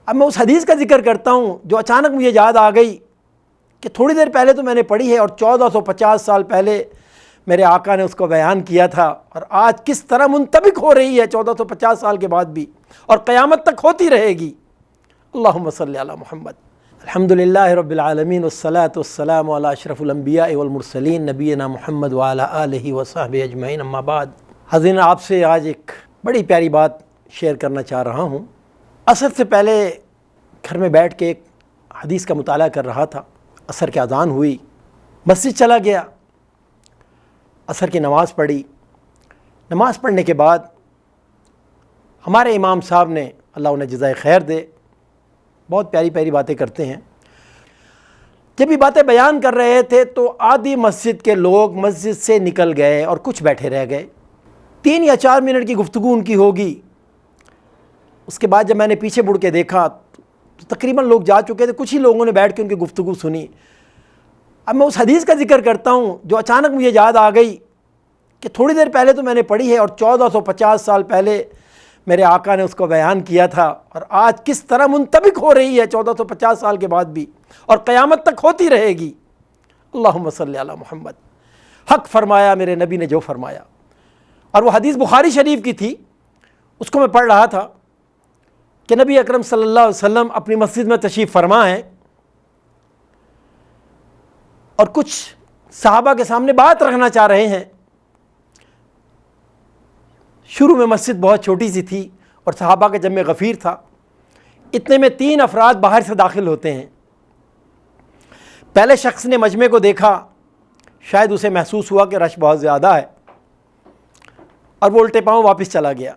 اب میں اس حدیث کا ذکر کرتا ہوں جو اچانک مجھے یاد آ گئی کہ تھوڑی دیر پہلے تو میں نے پڑھی ہے اور 1450 سال پہلے میرے آقا نے اس کو بیان کیا تھا، اور آج کس طرح منطبق ہو رہی ہے 1450 سال کے بعد بھی، اور قیامت تک ہوتی رہے گی۔ اللہم صلی علی محمد۔ الحمدللہ رب العالمین والصلاة والسلام علی اشرف الانبیاء والمرسلین نبینا محمد وعلی آلہ وصحبہ اجمعین، اما بعد۔ حضرین، آپ سے آج ایک بڑی پیاری بات شیئر کرنا چاہ رہا ہوں۔ عصر سے پہلے گھر میں بیٹھ کے ایک حدیث کا مطالعہ کر رہا تھا، عصر کی اذان ہوئی، مسجد چلا گیا، عصر کی نماز پڑھی۔ نماز پڑھنے کے بعد ہمارے امام صاحب نے، اللہ انہیں جزائے خیر دے، بہت پیاری پیاری باتیں کرتے ہیں، جب یہ باتیں بیان کر رہے تھے تو آدھی مسجد کے لوگ مسجد سے نکل گئے اور کچھ بیٹھے رہ گئے۔ 3 یا 4 منٹ کی گفتگو ان کی ہوگی۔ اس کے بعد جب میں نے پیچھے مڑ کے دیکھا تو تقریباً لوگ جا چکے تھے، کچھ ہی لوگوں نے بیٹھ کے ان کی گفتگو سنی۔ اب میں اس حدیث کا ذکر کرتا ہوں جو اچانک مجھے یاد آ گئی کہ تھوڑی دیر پہلے تو میں نے پڑھی ہے اور 1450 سال پہلے میرے آقا نے اس کو بیان کیا تھا، اور آج کس طرح منطبق ہو رہی ہے 1450 سال کے بعد بھی، اور قیامت تک ہوتی رہے گی۔ اللہم صلی علی محمد۔ حق فرمایا میرے نبی نے جو فرمایا، اور وہ حدیث بخاری شریف کی تھی، اس کو میں پڑھ رہا تھا کہ نبی اکرم صلی اللہ علیہ وسلم اپنی مسجد میں تشریف فرما ہیں اور کچھ صحابہ کے سامنے بات رکھنا چاہ رہے ہیں۔ شروع میں مسجد بہت چھوٹی سی تھی اور صحابہ کا جمع غفیر تھا، اتنے میں 3 افراد باہر سے داخل ہوتے ہیں۔ پہلے شخص نے مجمع کو دیکھا، شاید اسے محسوس ہوا کہ رش بہت زیادہ ہے، اور وہ الٹے پاؤں واپس چلا گیا۔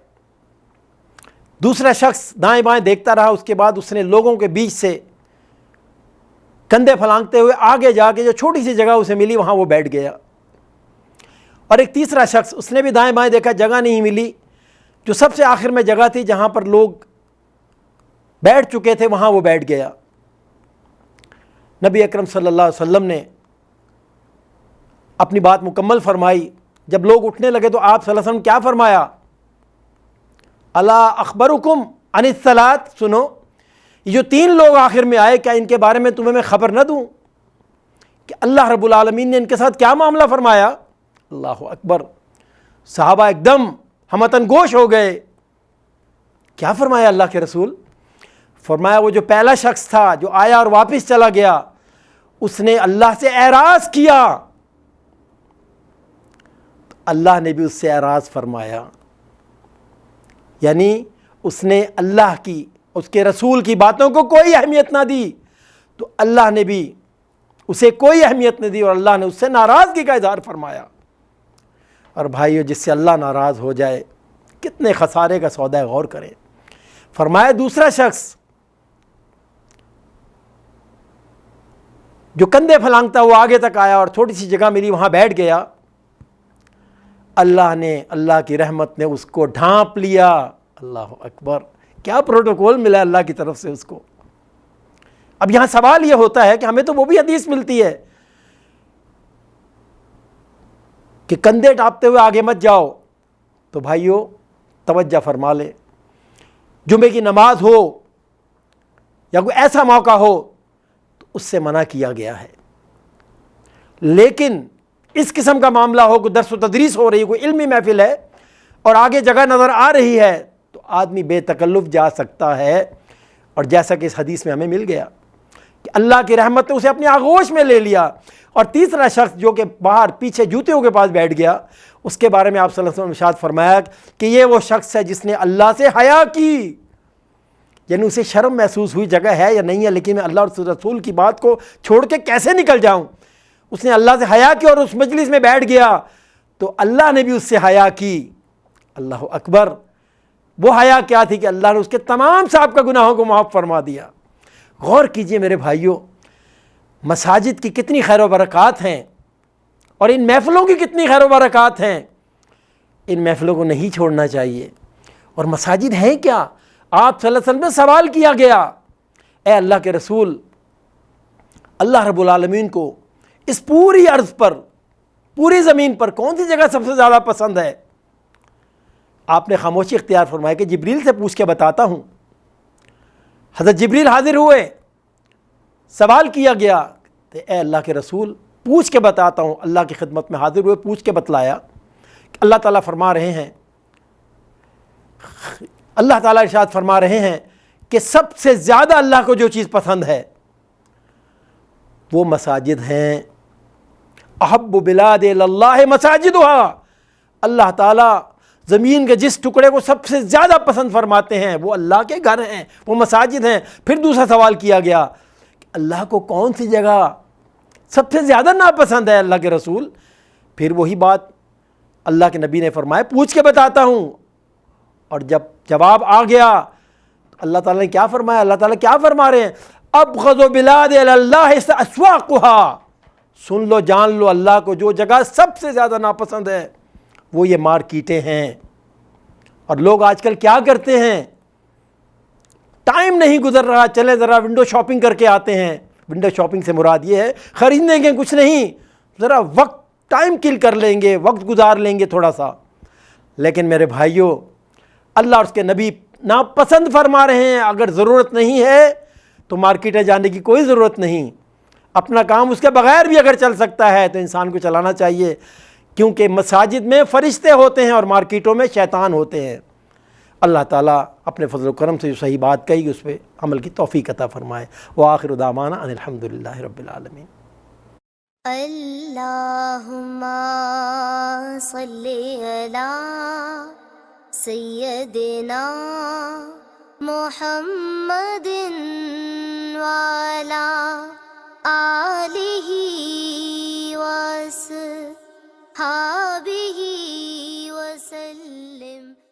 دوسرا شخص دائیں بائیں دیکھتا رہا، اس کے بعد اس نے لوگوں کے بیچ سے کندھے پھلانگتے ہوئے آگے جا کے جو چھوٹی سی جگہ اسے ملی وہاں وہ بیٹھ گیا۔ اور ایک تیسرا شخص، اس نے بھی دائیں بائیں دیکھا، جگہ نہیں ملی، جو سب سے آخر میں جگہ تھی جہاں پر لوگ بیٹھ چکے تھے وہاں وہ بیٹھ گیا۔ نبی اکرم صلی اللہ علیہ وسلم نے اپنی بات مکمل فرمائی۔ جب لوگ اٹھنے لگے تو آپ صلی اللہ علیہ وسلم کیا فرمایا؟ الا اخبرکم عن الصلاۃ، سنو، یہ جو 3 لوگ آخر میں آئے، کیا ان کے بارے میں تمہیں میں خبر نہ دوں کہ اللہ رب العالمین نے ان کے ساتھ کیا معاملہ فرمایا؟ اللہ اکبر۔ صحابہ ایک دم ہمتن گوش ہو گئے۔ کیا فرمایا اللہ کے رسول؟ فرمایا وہ جو پہلا شخص تھا جو آیا اور واپس چلا گیا، اس نے اللہ سے اعراض کیا، اللہ نے بھی اس سے اعراض فرمایا، یعنی اس نے اللہ کی، اس کے رسول کی باتوں کو کوئی اہمیت نہ دی، تو اللہ نے بھی اسے کوئی اہمیت نہ دی اور اللہ نے اس سے ناراضگی کا اظہار فرمایا۔ اور بھائیو، جس سے اللہ ناراض ہو جائے کتنے خسارے کا سودا ہے، غور کریں۔ فرمایا دوسرا شخص جو کندھے پھلانگتا ہوا آگے تک آیا اور تھوڑی سی جگہ ملی وہاں بیٹھ گیا، اللہ کی رحمت نے اس کو ڈھانپ لیا۔ اللہ اکبر، کیا پروٹوکول ملا اللہ کی طرف سے اس کو۔ اب یہاں سوال یہ ہوتا ہے کہ ہمیں تو وہ بھی حدیث ملتی ہے کہ کندھے ڈھانپتے ہوئے آگے مت جاؤ، تو بھائیو توجہ فرما لے، جمعے کی نماز ہو یا کوئی ایسا موقع ہو تو اس سے منع کیا گیا ہے، لیکن اس قسم کا معاملہ ہو، کوئی درس و تدریس ہو رہی ہے، کوئی علمی محفل ہے اور آگے جگہ نظر آ رہی ہے، تو آدمی بے تکلف جا سکتا ہے۔ اور جیسا کہ اس حدیث میں ہمیں مل گیا کہ اللہ کی رحمت نے اسے اپنی آغوش میں لے لیا۔ اور تیسرا شخص جو کہ باہر پیچھے جوتیوں کے پاس بیٹھ گیا، اس کے بارے میں آپ صلی اللہ علیہ وسلم نے ارشاد فرمایا کہ یہ وہ شخص ہے جس نے اللہ سے حیا کی، یعنی اسے شرم محسوس ہوئی، جگہ ہے یا نہیں ہے لیکن میں اللہ اور رسول کی بات کو چھوڑ کے کیسے نکل جاؤں۔ اس نے اللہ سے حیا کی اور اس مجلس میں بیٹھ گیا، تو اللہ نے بھی اس سے حیا کی۔ اللہ اکبر۔ وہ حیا کیا تھی کہ اللہ نے اس کے تمام سابقہ گناہوں کو معاف فرما دیا۔ غور کیجئے میرے بھائیوں، مساجد کی کتنی خیر و برکات ہیں، اور ان محفلوں کی کتنی خیر و برکات ہیں۔ ان محفلوں کو نہیں چھوڑنا چاہیے۔ اور مساجد ہیں کیا؟ آپ صلی اللہ علیہ وسلم سے سوال کیا گیا، اے اللہ کے رسول، اللہ رب العالمین کو اس پوری ارض پر، پوری زمین پر کون سی جگہ سب سے زیادہ پسند ہے؟ آپ نے خاموشی اختیار فرمایا کہ جبریل سے پوچھ کے بتاتا ہوں۔ حضرت جبریل حاضر ہوئے، سوال کیا گیا کہ اے اللہ کے رسول پوچھ کے بتاتا ہوں۔ اللہ کی خدمت میں حاضر ہوئے، پوچھ کے بتلایا کہ اللہ تعالیٰ فرما رہے ہیں، اللہ تعالیٰ ارشاد فرما رہے ہیں کہ سب سے زیادہ اللہ کو جو چیز پسند ہے وہ مساجد ہیں۔ احب بلاد اللہ مساجدها، اللہ تعالیٰ زمین کے جس ٹکڑے کو سب سے زیادہ پسند فرماتے ہیں وہ اللہ کے گھر ہیں، وہ مساجد ہیں۔ پھر دوسرا سوال کیا گیا کہ اللہ کو کون سی جگہ سب سے زیادہ ناپسند ہے اللہ کے رسول؟ پھر وہی بات اللہ کے نبی نے فرمایا پوچھ کے بتاتا ہوں۔ اور جب جواب آ گیا اللہ تعالیٰ نے کیا فرمایا؟ اللہ تعالیٰ کیا فرما رہے ہیں؟ ابغض بلاد اللہ اسواقها، سن لو جان لو، اللہ کو جو جگہ سب سے زیادہ ناپسند ہے وہ یہ مارکیٹیں ہیں۔ اور لوگ آج کل کیا کرتے ہیں، ٹائم نہیں گزر رہا، چلے ذرا ونڈو شاپنگ کر کے آتے ہیں۔ ونڈو شاپنگ سے مراد یہ ہے خریدنے کے کچھ نہیں، ذرا وقت ٹائم کل کر لیں گے، وقت گزار لیں گے تھوڑا سا۔ لیکن میرے بھائیوں، اللہ اور اس کے نبی ناپسند فرما رہے ہیں، اگر ضرورت نہیں ہے تو مارکیٹیں جانے کی کوئی ضرورت نہیں، اپنا کام اس کے بغیر بھی اگر چل سکتا ہے تو انسان کو چلانا چاہیے، کیونکہ مساجد میں فرشتے ہوتے ہیں اور مارکیٹوں میں شیطان ہوتے ہیں۔ اللہ تعالیٰ اپنے فضل و کرم سے جو صحیح بات کہی اس پہ عمل کی توفیق عطا فرمائے۔ وآخر دعوانا ان الحمدللہ رب العالمین۔ اللہم صلی علی سیدنا محمد وعلی آلہ